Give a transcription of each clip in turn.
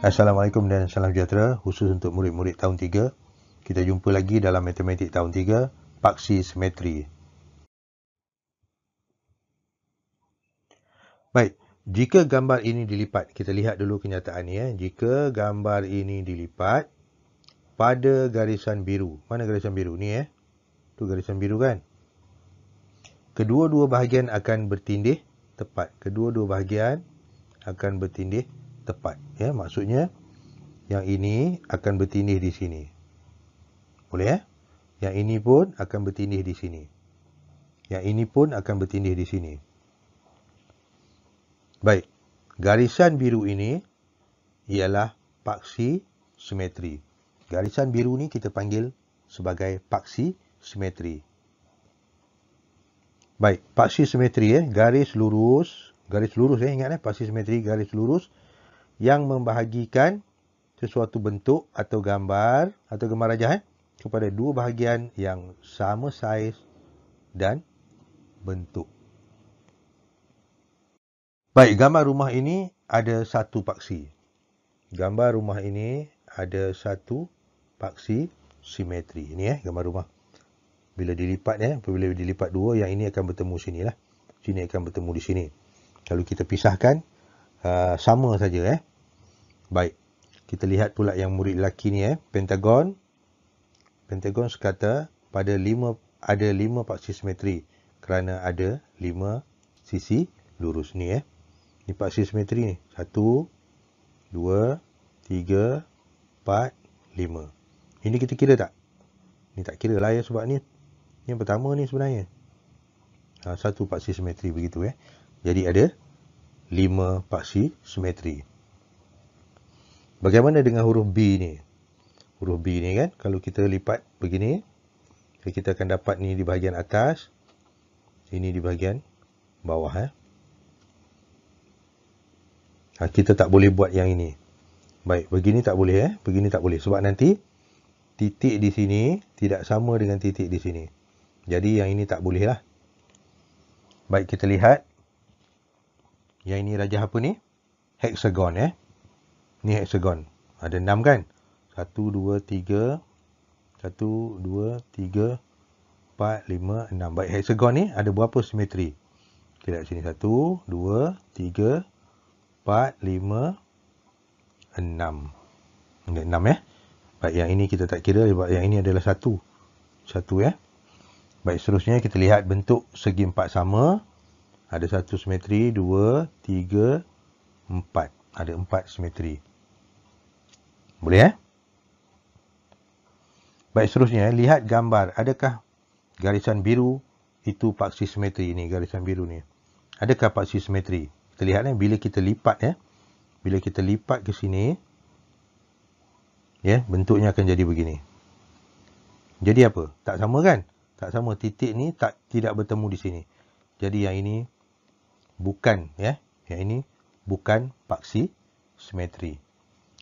Assalamualaikum dan salam sejahtera, khusus untuk murid-murid tahun 3. Kita jumpa lagi dalam matematik tahun 3, paksi simetri. Baik, jika gambar ini dilipat, kita lihat dulu kenyataan ni. Jika gambar ini dilipat pada garisan biru. Mana garisan biru ni? Tu garisan biru kan? Kedua-dua bahagian akan bertindih tepat. Kedua-dua bahagian akan bertindih tepat. Maksudnya yang ini akan bertindih di sini. Boleh? Yang ini pun akan bertindih di sini. Yang ini pun akan bertindih di sini. Baik, garisan biru ini ialah paksi simetri. Garisan biru ni kita panggil sebagai paksi simetri. Baik, paksi simetri garis lurus, ingat paksi simetri garis lurus yang membahagikan sesuatu bentuk atau gambar rajah kepada dua bahagian yang sama saiz dan bentuk. Baik, gambar rumah ini ada satu paksi. Gambar rumah ini ada satu paksi simetri. Ini gambar rumah. Bila dilipat apabila dilipat dua, yang ini akan bertemu sinilah. Sini akan bertemu di sini. Kalau kita pisahkan sama saja Baik. Kita lihat pula yang murid lelaki ni pentagon. Pentagon sekata ada 5 paksi simetri kerana ada 5 sisi lurus ni Ni paksi simetri ni. 1 2 3 4 5. Ini kita kira tak? Ni tak kira lah sebab ni yang pertama ni sebenarnya. Satu paksi simetri begitu Jadi ada 5 paksi simetri. Bagaimana dengan huruf B ni? Huruf B ni kan, kalau kita lipat begini, kita akan dapat ni di bahagian atas, ini di bahagian bawah Kita tak boleh buat yang ini. Baik, begini tak boleh begini tak boleh sebab nanti titik di sini tidak sama dengan titik di sini. Jadi yang ini tak boleh lah. Baik, kita lihat. Yang ini rajah apa ni? Hexagon Ni hexagon. Ada 6 kan? 1, 2, 3. 1, 2, 3, 4, 5, 6. Baik, hexagon ni ada berapa simetri? Kita lihat sini. 1, 2, 3, 4, 5, 6. Ada 6 Baik, yang ini kita tak kira sebab yang ini adalah 1. 1 Baik, seterusnya kita lihat bentuk segi 4 sama. Ada 1 simetri, 2, 3, 4. Ada 4 simetri. Boleh Baik, seterusnya lihat gambar. Adakah garisan biru itu paksi simetri ni, garisan biru ni? Adakah paksi simetri? Kita lihat bila kita lipat bila kita lipat ke sini bentuknya akan jadi begini. Jadi apa? Tak sama kan? Tak sama, titik ni tidak bertemu di sini. Jadi yang ini bukan yang ini bukan paksi simetri.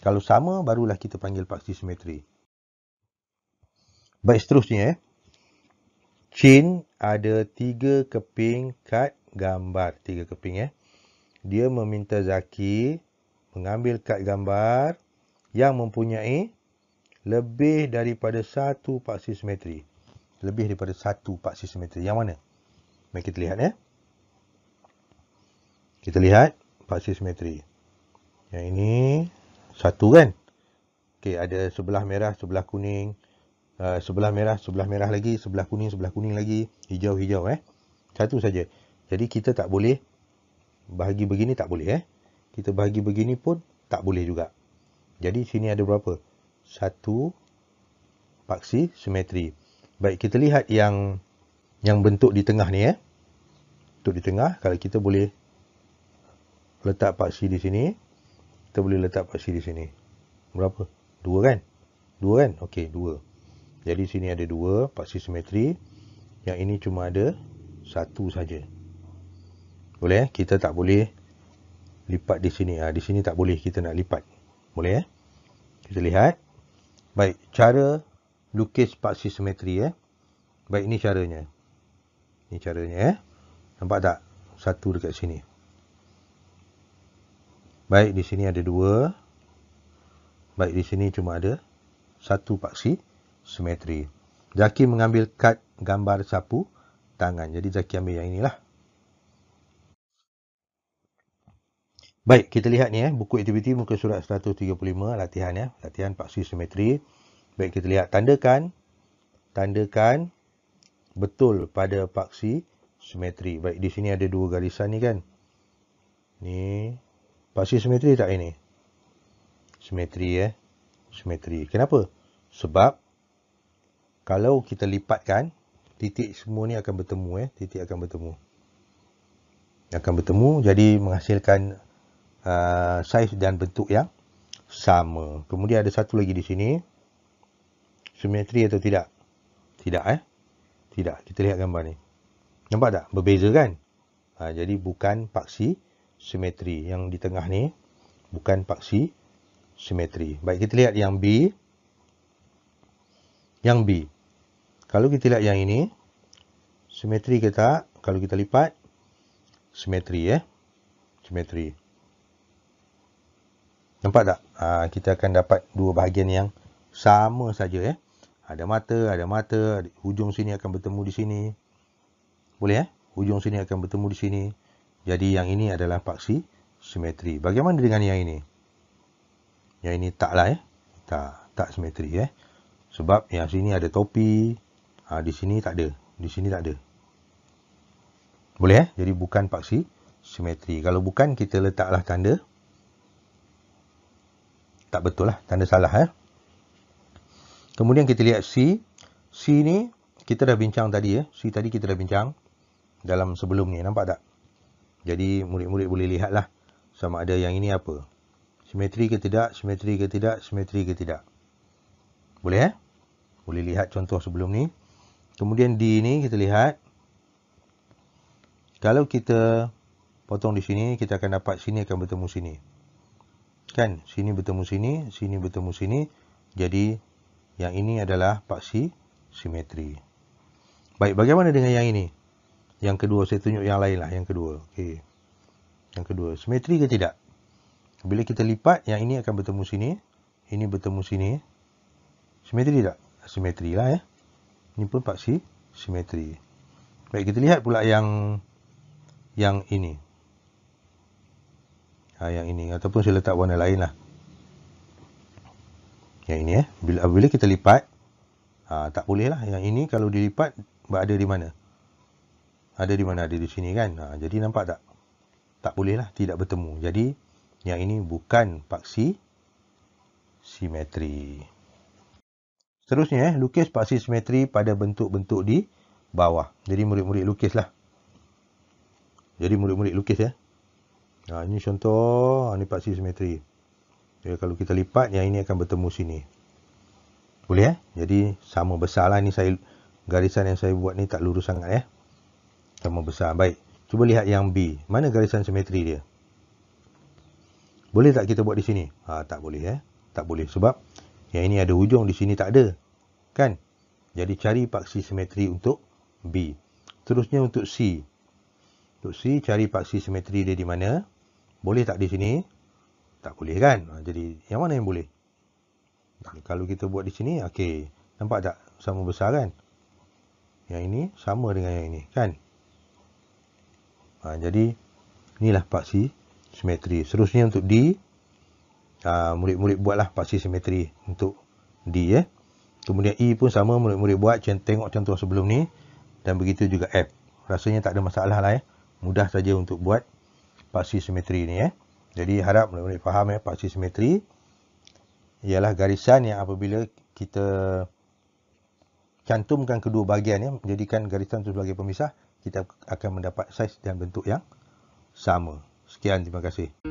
Kalau sama barulah kita panggil paksi simetri. Baik, seterusnya Chin ada 3 keping kad gambar. 3 keping Dia meminta Zaki mengambil kad gambar yang mempunyai lebih daripada 1 paksi simetri. Lebih daripada 1 paksi simetri. Yang mana? Mari kita lihat Kita lihat paksi simetri. Yang ini 1 kan? Okey, ada sebelah merah, sebelah kuning. Sebelah merah lagi, sebelah kuning lagi, hijau. Satu saja. Jadi kita tak boleh bahagi begini, tak boleh Kita bahagi begini pun tak boleh juga. Jadi sini ada berapa? 1 paksi simetri. Baik, kita lihat yang bentuk di tengah ni Bentuk di tengah, kalau kita boleh letak paksi di sini, kita boleh letak paksi di sini. Berapa? 2 kan? 2 kan? Okey, 2. Jadi sini ada 2 paksi simetri. Yang ini cuma ada 1 saja. Boleh Kita tak boleh lipat di sini. Di sini tak boleh kita nak lipat. Boleh Kita lihat. Baik, cara lukis paksi simetri Baik, ini caranya. Ini caranya Nampak tak? 1 dekat sini. Baik, di sini ada 2. Baik, di sini cuma ada satu paksi simetri. Zaki mengambil kad gambar sapu tangan. Jadi Zaki ambil yang inilah. Baik, kita lihat ni buku aktiviti muka surat 135 latihan latihan paksi simetri. Baik, kita lihat tandakan betul pada paksi simetri. Baik, di sini ada dua garisan ni kan. Ni paksi simetri tak ini? Simetri simetri. Kenapa? Sebab kalau kita lipatkan, titik semua ni akan bertemu titik akan bertemu. Jadi menghasilkan saiz dan bentuk yang sama. Kemudian ada satu lagi di sini. Simetri atau tidak? Tidak Tidak. Kita lihat gambar ni. Nampak tak? Berbeza kan? Jadi bukan paksi simetri. Yang di tengah ni bukan paksi simetri. Baik, kita lihat yang B. Yang B. Kalau kita lihat yang ini, simetri ke tak? Kalau kita lipat, simetri simetri. Nampak tak? Kita akan dapat dua bahagian yang sama saja Ada mata, hujung sini akan bertemu di sini. Boleh Hujung sini akan bertemu di sini. Jadi yang ini adalah paksi simetri. Bagaimana dengan yang ini? Yang ini taklah Tak simetri Sebab yang sini ada topi. Di sini tak ada. Di sini tak ada. Boleh Jadi bukan paksi simetri. Kalau bukan, kita letaklah tanda. Tak betul lah. Tanda salah Kemudian kita lihat C. C ni kita dah bincang tadi C tadi kita dah bincang dalam sebelum ni. Nampak tak? Jadi murid-murid boleh lihatlah sama ada yang ini apa. Simetri ke tidak? Simetri ke tidak? Simetri ke tidak? Boleh Boleh lihat contoh sebelum ni. Kemudian D ni kita lihat. Kalau kita potong di sini, kita akan dapat sini akan bertemu sini. Kan? Sini bertemu sini, sini bertemu sini. Jadi yang ini adalah paksi simetri. Baik, bagaimana dengan yang ini? Yang kedua, saya tunjuk yang lain lah. Yang kedua. Okey. Yang kedua, simetri ke tidak? Bila kita lipat, yang ini akan bertemu sini. Ini bertemu sini. Simetri tak? Simetri lah Ini pun paksi simetri. Baik, kita lihat pula yang ini. Yang ini. Ataupun saya letak warna lain lah. Yang ini bila kita lipat, tak boleh lah. Yang ini kalau dilipat, berada di mana? Ada di mana? Ada di sini kan? Jadi nampak tak? Tak boleh lah. Tidak bertemu. Jadi yang ini bukan paksi simetri. Seterusnya lukis paksi simetri pada bentuk-bentuk di bawah. Jadi murid-murid lukis lah. Ini contoh. Ini paksi simetri. Kalau kita lipat, yang ini akan bertemu sini. Boleh Jadi sama besar lah. Ini garisan yang saya buat ni tak lurus sangat Sama besar. Baik. Cuba lihat yang B. Mana garisan simetri dia? Boleh tak kita buat di sini? Tak boleh Tak boleh. Sebab yang ini ada hujung, di sini tak ada. Kan? Jadi cari paksi simetri untuk B. Terusnya untuk C. Untuk C, cari paksi simetri dia di mana? Boleh tak di sini? Tak boleh kan? Jadi yang mana yang boleh? Kalau kita buat di sini, okey. Nampak tak? Sama besar kan? Yang ini sama dengan yang ini kan? Jadi inilah paksi simetri. Seterusnya untuk D. Murid-murid buatlah paksi simetri untuk D Kemudian E pun sama, murid-murid buat. Tengok contoh sebelum ni. Dan begitu juga F. Rasanya tak ada masalah lah Mudah saja untuk buat paksi simetri ni Jadi harap murid-murid faham paksi simetri ialah garisan yang apabila kita cantumkan kedua bahagian menjadikan garisan itu sebagai pemisah, kita akan mendapat saiz dan bentuk yang sama. Sekian, terima kasih.